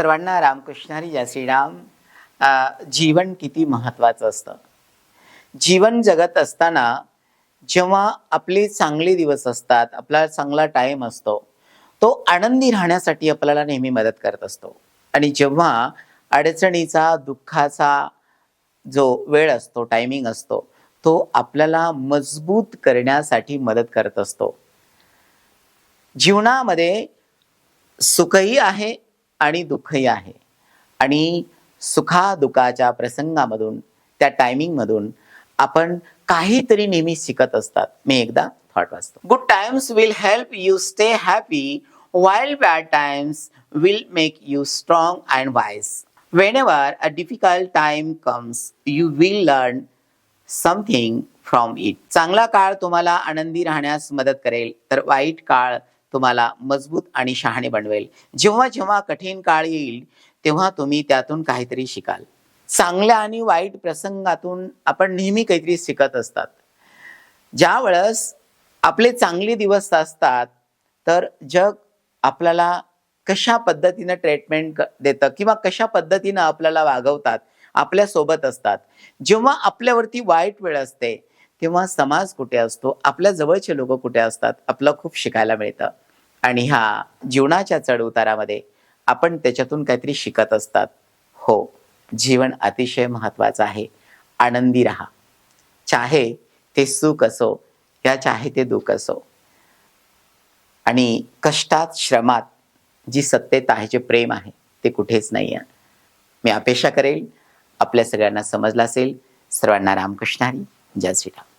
सर्वांना रामकृष्ण हरी, जय श्रीराम. जीवन किती महत्त्वाचं असतं. जीवन जगत असताना जेव्हा आपले चांगले दिवस असतात, आपला चांगला टाइम असतो, तो आनंदी राहण्यासाठी आपल्याला नेहमी मदत करत असतो. आणि जेव्हा अडचणीचा, दुःखाचा जो वेळ असतो, टायमिंग असतो, तो आपल्याला मजबूत करण्यासाठी मदत करत असतो. जीवनामध्ये सुखही आहे आणि दुःखही आहे. आणि सुखादुःखाच्या प्रसंगामधून, त्या टायमिंगमधून आपण काहीतरी नेहमी शिकत असतात. मी एकदा थॉट वाचतो. Good times will help you stay happy, while bad times will make you strong and wise. Whenever a difficult time comes, you will learn something from it. चांगला काळ तुम्हाला आनंदी राहण्यास मदत करेल, तर वाईट काळ तुम्हाला मजबूत आणि शहाणे बनवेल. जेव्हा जेव्हा कठीण काळ येईल, तेव्हा तुम्ही त्यातून काहीतरी शिकाल. चांगल्या आणि वाईट प्रसंगातून आपण नेहमी काहीतरी शिकत असतात. ज्या वेळेस आपले चांगले दिवस असतात, तर जग आपल्याला कशा पद्धतीनं ट्रीटमेंट देतं किंवा कशा पद्धतीनं आपल्याला वागवतात, आपल्या सोबत असतात. जेव्हा आपल्यावरती वाईट वेळ असते, तेव्हा समाज कुठे असतो, आपल्या जवळचे लोक कुठे असतात, आपलं खूप शिकायला मिळतं. आणि ह्या जीवनाच्या चढ उतारामध्ये आपण त्याच्यातून काहीतरी शिकत असतात. हो, जीवन अतिशय महत्त्वाचं आहे. आनंदी राहा. चाहे ते सुख असो या चाहे ते दुःख असो. आणि कष्टात, श्रमात जी सत्यता आहे, जे प्रेम आहे, ते कुठेच नाही आहे. मी अपेक्षा करेल आपल्या सगळ्यांना समजलं असेल. सर्वांना रामकृष्ण हरी, जय श्रीराम.